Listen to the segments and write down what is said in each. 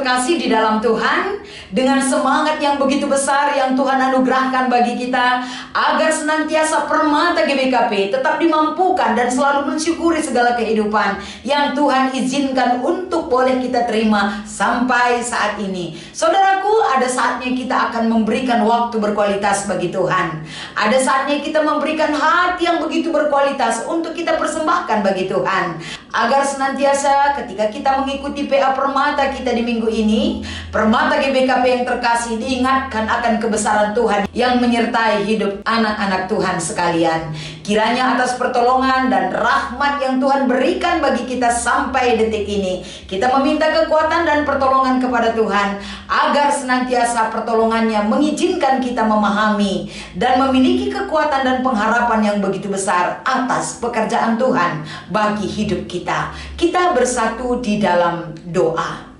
terkasih di dalam Tuhan, dengan semangat yang begitu besar yang Tuhan anugerahkan bagi kita, agar senantiasa Permata GBKP tetap dimampukan dan selalu mensyukuri segala kehidupan yang Tuhan izinkan untuk boleh kita terima sampai saat ini. Saudaraku, ada saatnya kita akan memberikan waktu berkualitas bagi Tuhan. Ada saatnya kita memberikan hati yang begitu berkualitas untuk kita persembahkan bagi Tuhan, agar senantiasa ketika kita mengikuti PA Permata kita di minggu ini, Permata GBKP yang terkasih, diingatkan akan kebesaran Tuhan yang menyertai hidup anak-anak Tuhan sekalian. Kiranya atas pertolongan dan rahmat yang Tuhan berikan bagi kita sampai detik ini, kita meminta kekuatan dan pertolongan kepada Tuhan, agar senantiasa pertolongannya mengizinkan kita memahami dan memiliki kekuatan dan pengharapan yang begitu besar atas pekerjaan Tuhan bagi hidup kita. Kita bersatu di dalam doa.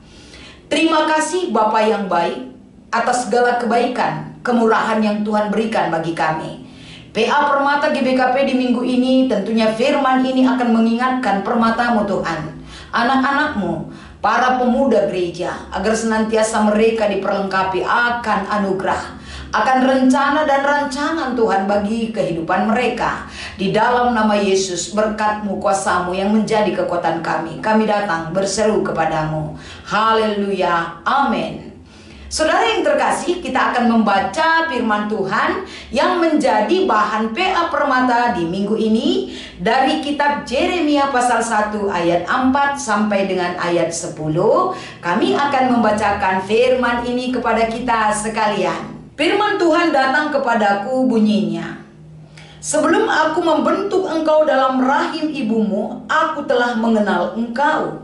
Terima kasih Bapa yang baik atas segala kebaikan, kemurahan yang Tuhan berikan bagi kami. PA Permata GBKP di minggu ini, tentunya firman ini akan mengingatkan permatamu Tuhan, anak-anakmu, para pemuda gereja, agar senantiasa mereka diperlengkapi akan anugerah, akan rencana dan rancangan Tuhan bagi kehidupan mereka. Di dalam nama Yesus, berkat-Mu, kuasa-Mu yang menjadi kekuatan kami datang berseru kepadamu. Haleluya, amin. Saudara yang terkasih, kita akan membaca firman Tuhan yang menjadi bahan PA Permata di minggu ini dari kitab Yeremia pasal 1 ayat 4 sampai dengan ayat 10. Kami akan membacakan firman ini kepada kita sekalian. Firman Tuhan datang kepadaku, bunyinya, sebelum aku membentuk engkau dalam rahim ibumu, aku telah mengenal engkau.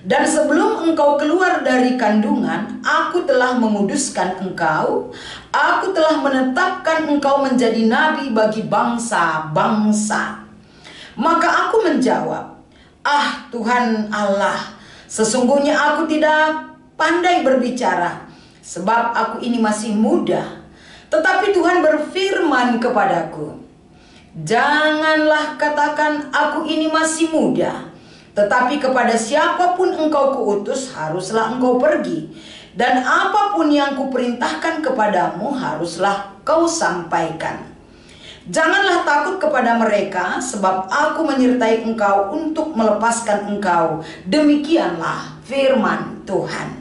Dan sebelum engkau keluar dari kandungan, aku telah menguduskan engkau. Aku telah menetapkan engkau menjadi nabi bagi bangsa-bangsa. Maka aku menjawab, ah Tuhan Allah, sesungguhnya aku tidak pandai berbicara, sebab aku ini masih muda. Tetapi Tuhan berfirman kepadaku, janganlah katakan aku ini masih muda, tetapi kepada siapapun engkau kuutus haruslah engkau pergi, dan apapun yang kuperintahkan kepadamu haruslah kau sampaikan. Janganlah takut kepada mereka, sebab aku menyertai engkau untuk melepaskan engkau. Demikianlah firman Tuhan.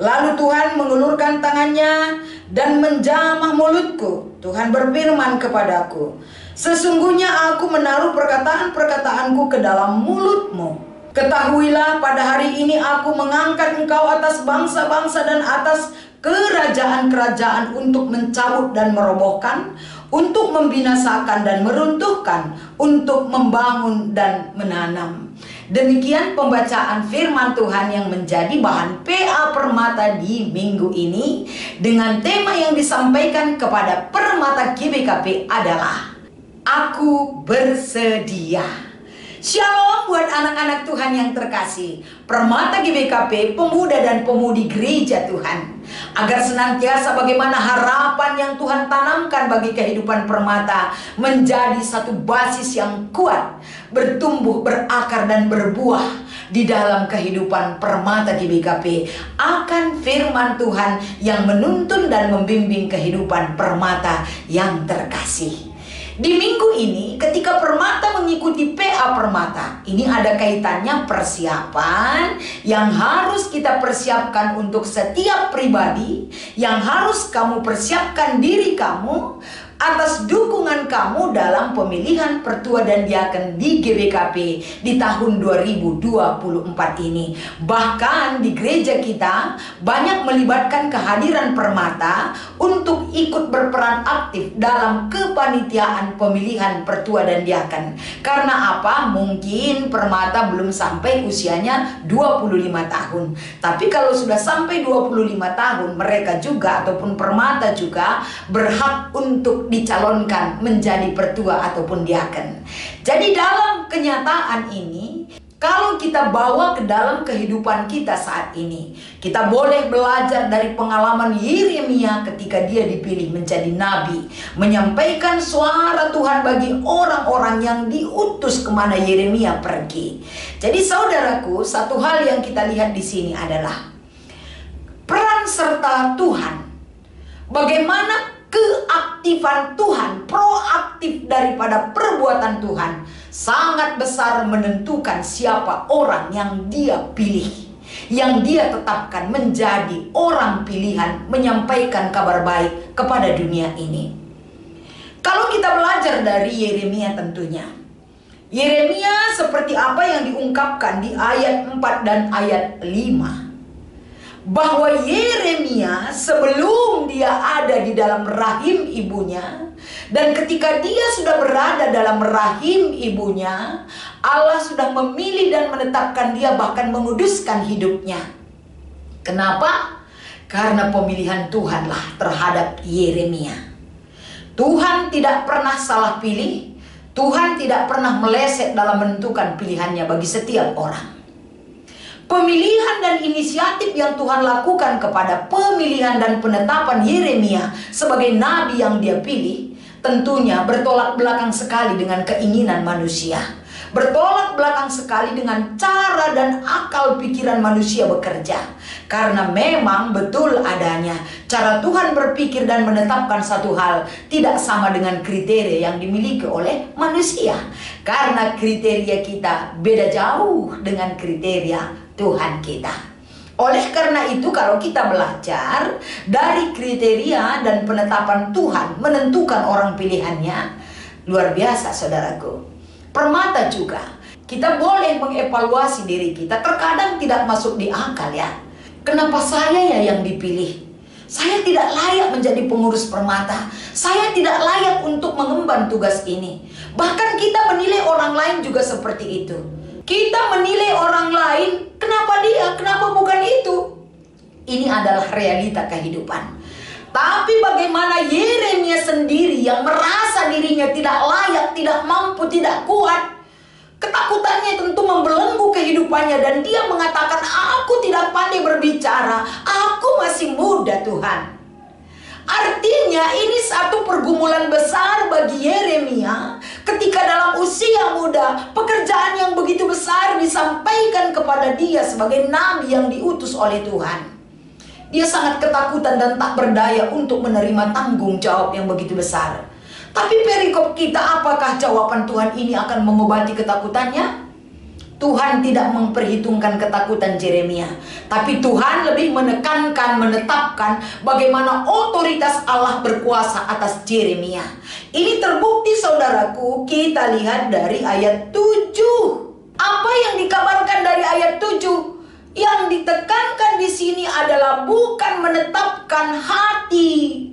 Lalu Tuhan mengulurkan tangannya dan menjamah mulutku. Tuhan berfirman kepadaku, sesungguhnya aku menaruh perkataan-perkataanku ke dalam mulutmu. Ketahuilah, pada hari ini aku mengangkat engkau atas bangsa-bangsa dan atas kerajaan-kerajaan untuk mencabut dan merobohkan, untuk membinasakan dan meruntuhkan, untuk membangun dan menanam. Demikian pembacaan firman Tuhan yang menjadi bahan PA Permata di minggu ini, dengan tema yang disampaikan kepada Permata GBKP adalah aku bersedia. Shalom buat anak-anak Tuhan yang terkasih, Permata GBKP, pemuda dan pemudi gereja Tuhan, agar senantiasa bagaimana harapan yang Tuhan tanamkan bagi kehidupan Permata menjadi satu basis yang kuat, bertumbuh, berakar dan berbuah di dalam kehidupan Permata GBKP akan firman Tuhan yang menuntun dan membimbing kehidupan Permata yang terkasih. Di minggu ini ketika Permata mengikuti PA Permata, ini ada kaitannya persiapan yang harus kita persiapkan untuk setiap pribadi, yang harus kamu persiapkan diri kamu atas dukungan kamu dalam pemilihan pertua dan diaken di GBKP di tahun 2024 ini. Bahkan di gereja kita banyak melibatkan kehadiran Permata untuk ikut berperan aktif dalam kepanitiaan pemilihan pertua dan diaken. Karena apa? Mungkin Permata belum sampai usianya 25 tahun. Tapi kalau sudah sampai 25 tahun, mereka juga ataupun Permata juga berhak untuk dicalonkan menjadi pertua ataupun diaken. Jadi dalam kenyataan ini, kalau kita bawa ke dalam kehidupan kita saat ini, kita boleh belajar dari pengalaman Yeremia ketika dia dipilih menjadi nabi, menyampaikan suara Tuhan bagi orang-orang yang diutus kemana Yeremia pergi. Jadi saudaraku, satu hal yang kita lihat di sini adalah serta Tuhan, bagaimana keaktifan Tuhan, proaktif daripada perbuatan Tuhan, sangat besar menentukan siapa orang yang Dia pilih, yang Dia tetapkan menjadi orang pilihan menyampaikan kabar baik kepada dunia ini. Kalau kita belajar dari Yeremia tentunya, Yeremia seperti apa yang diungkapkan di ayat 4 dan ayat 5, bahwa Yeremia sebelum dia ada di dalam rahim ibunya, dan ketika dia sudah berada dalam rahim ibunya, Allah sudah memilih dan menetapkan dia, bahkan menguduskan hidupnya. Kenapa? Karena pemilihan Tuhanlah terhadap Yeremia. Tuhan tidak pernah salah pilih, Tuhan tidak pernah meleset dalam menentukan pilihannya bagi setiap orang. Pemilihan dan inisiatif yang Tuhan lakukan kepada pemilihan dan penetapan Yeremia sebagai nabi yang Dia pilih, tentunya bertolak belakang sekali dengan keinginan manusia, bertolak belakang sekali dengan cara dan akal pikiran manusia bekerja. Karena memang betul adanya cara Tuhan berpikir dan menetapkan satu hal tidak sama dengan kriteria yang dimiliki oleh manusia. Karena kriteria kita beda jauh dengan kriteria Tuhan kita. Oleh karena itu, kalau kita belajar dari kriteria dan penetapan Tuhan menentukan orang pilihannya, luar biasa saudaraku. Permata juga, kita boleh mengevaluasi diri kita. Terkadang tidak masuk di akal ya. Kenapa saya ya yang dipilih? Saya tidak layak menjadi pengurus Permata. Saya tidak layak untuk mengemban tugas ini. Bahkan kita menilai orang lain juga seperti itu. Kita menilai orang lain, kenapa dia, kenapa bukan itu? Ini adalah realita kehidupan. Tapi bagaimana Yeremia sendiri yang merasa dirinya tidak layak, tidak mampu, tidak kuat, ketakutannya tentu membelenggu kehidupannya, dan dia mengatakan, aku tidak pandai berbicara, aku masih muda Tuhan. Artinya ini satu pergumulan besar bagi Yeremia ketika dalam usia muda pekerjaan yang begitu besar disampaikan kepada dia sebagai nabi yang diutus oleh Tuhan. Dia sangat ketakutan dan tak berdaya untuk menerima tanggung jawab yang begitu besar. Tapi perikop kita, apakah jawaban Tuhan ini akan mengobati ketakutannya? Tuhan tidak memperhitungkan ketakutan Yeremia, tapi Tuhan lebih menekankan, menetapkan bagaimana otoritas Allah berkuasa atas Yeremia. Ini terbukti saudaraku, kita lihat dari ayat 7. Apa yang dikabarkan dari ayat 7? Yang ditekankan di sini adalah bukan menetapkan hati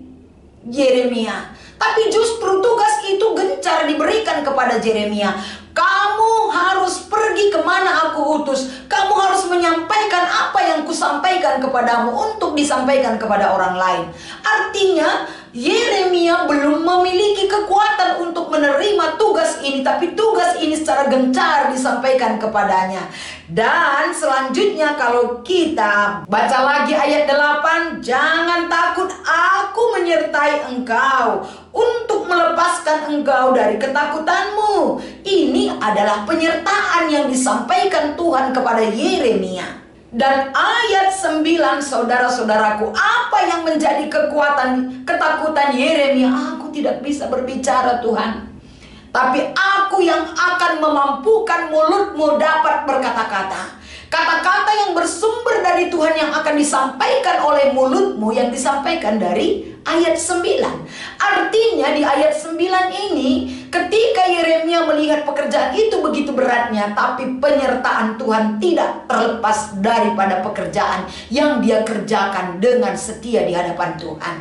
Yeremia, tapi justru tugas itu gencar diberikan kepada Yeremia. Kamu harus pergi kemana aku utus. Kamu harus menyampaikan apa yang kusampaikan kepadamu untuk disampaikan kepada orang lain. Artinya Yeremia belum memiliki kekuatan untuk menerima tugas ini, tapi tugas ini secara gencar disampaikan kepadanya. Dan selanjutnya kalau kita baca lagi ayat 8, jangan takut, aku menyertai engkau untuk melepaskan engkau dari ketakutanmu. Ini adalah penyertaan yang disampaikan Tuhan kepada Yeremia. Dan ayat 9, saudara-saudaraku, apa yang menjadi ketakutan Yeremia? Aku tidak bisa berbicara Tuhan, tapi aku yang akan memampukan mulutmu dapat berkata-kata. Kata-kata yang bersumber dari Tuhan yang akan disampaikan oleh mulutmu, yang disampaikan dari ayat 9. Artinya di ayat 9 ini, ketika Yeremia melihat pekerjaan itu begitu beratnya, tapi penyertaan Tuhan tidak terlepas daripada pekerjaan yang dia kerjakan dengan setia di hadapan Tuhan.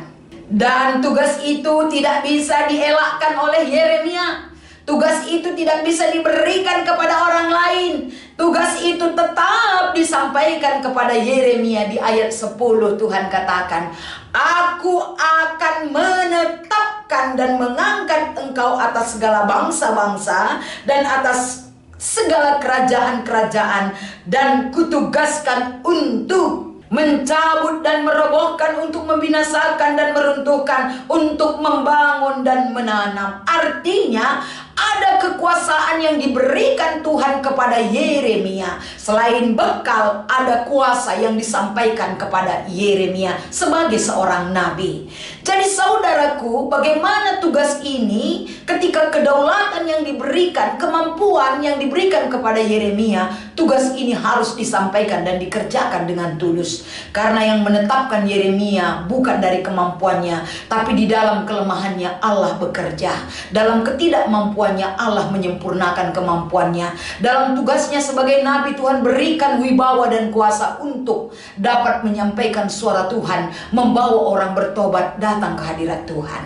Dan tugas itu tidak bisa dielakkan oleh Yeremia. Tugas itu tidak bisa diberikan kepada orang lain. Tugas itu tetap disampaikan kepada Yeremia. Di ayat 10 Tuhan katakan, aku akan menetapkan dan mengangkat engkau atas segala bangsa-bangsa dan atas segala kerajaan-kerajaan, dan kutugaskan untuk mencabut dan merobohkan, untuk membinasakan dan meruntuhkan, untuk membangun dan menanam. Artinya ada kekuasaan yang diberikan Tuhan kepada Yeremia. Selain bekal, ada kuasa yang disampaikan kepada Yeremia sebagai seorang nabi. Jadi saudaraku, bagaimana tugas ini ketika kedaulatan yang diberikan, kemampuan yang diberikan kepada Yeremia, tugas ini harus disampaikan dan dikerjakan dengan tulus. Karena yang menetapkan Yeremia bukan dari kemampuannya, tapi di dalam kelemahannya Allah bekerja. Dalam ketidakmampuannya Allah menyempurnakan kemampuannya. Dalam tugasnya sebagai nabi, Tuhan berikan wibawa dan kuasa untuk dapat menyampaikan suara Tuhan, membawa orang bertobat datang ke hadirat Tuhan.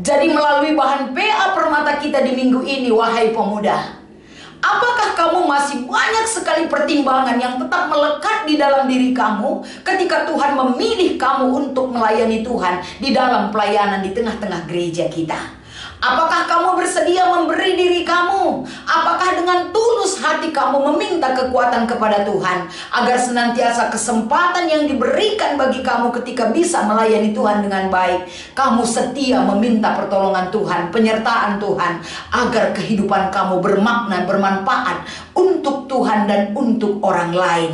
Jadi melalui bahan PA Permata kita di minggu ini, wahai pemuda, apakah kamu masih banyak sekali pertimbangan yang tetap melekat di dalam diri kamu ketika Tuhan memilih kamu untuk melayani Tuhan di dalam pelayanan di tengah-tengah gereja kita? Apakah kamu bersedia memberi diri kamu? Apakah dengan tulus hati kamu meminta kekuatan kepada Tuhan agar senantiasa kesempatan yang diberikan bagi kamu ketika bisa melayani Tuhan dengan baik, kamu setia meminta pertolongan Tuhan, penyertaan Tuhan, agar kehidupan kamu bermakna, bermanfaat untuk Tuhan dan untuk orang lain.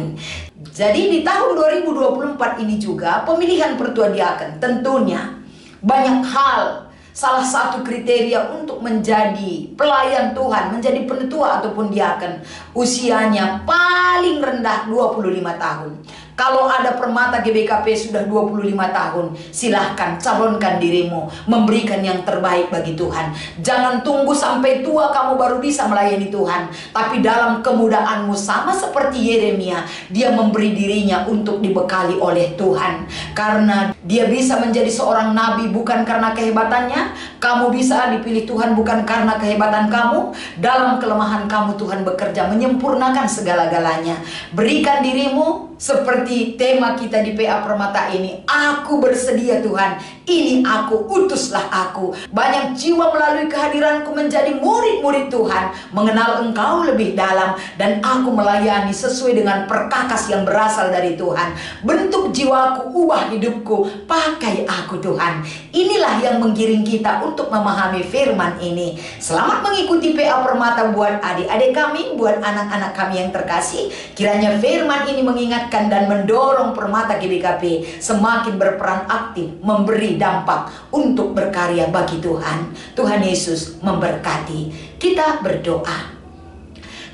Jadi di tahun 2024 ini juga pemilihan pertua diaken tentunya banyak hal. Salah satu kriteria untuk menjadi pelayan Tuhan, menjadi penetua ataupun diaken, usianya paling rendah 25 tahun. Kalau ada permata GBKP sudah 25 tahun, silahkan calonkan dirimu, memberikan yang terbaik bagi Tuhan. Jangan tunggu sampai tua kamu baru bisa melayani Tuhan. Tapi dalam kemudaanmu, sama seperti Yeremia, dia memberi dirinya untuk dibekali oleh Tuhan. Karena dia bisa menjadi seorang nabi bukan karena kehebatannya. Kamu bisa dipilih Tuhan bukan karena kehebatan kamu. Dalam kelemahan kamu Tuhan bekerja menyempurnakan segala-galanya. Berikan dirimu seperti tema kita di PA Permata ini. Aku bersedia Tuhan, ini aku, utuslah aku. Banyak jiwa melalui kehadiranku menjadi murid-murid Tuhan, mengenal Engkau lebih dalam, dan aku melayani sesuai dengan perkakas yang berasal dari Tuhan. Bentuk jiwaku, ubah hidupku, pakai aku Tuhan. Inilah yang menggiring kita untuk memahami firman ini. Selamat mengikuti PA Permata buat adik-adik kami, buat anak-anak kami yang terkasih. Kiranya firman ini mengingatkan dan mendorong Permata GBKP semakin berperan aktif, memberi dampak untuk berkarya bagi Tuhan. Tuhan Yesus memberkati. Kita berdoa.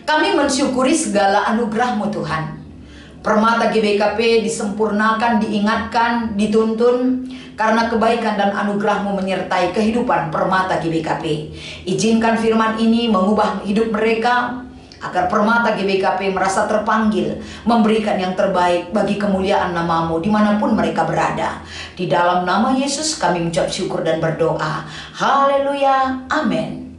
Kami mensyukuri segala anugerah-Mu Tuhan. Permata GBKP disempurnakan, diingatkan, dituntun karena kebaikan dan anugerah-Mu menyertai kehidupan Permata GBKP. Izinkan firman ini mengubah hidup mereka, agar Permata GBKP merasa terpanggil memberikan yang terbaik bagi kemuliaan nama-Mu dimanapun mereka berada. Di dalam nama Yesus kami mengucap syukur dan berdoa. Haleluya, amin.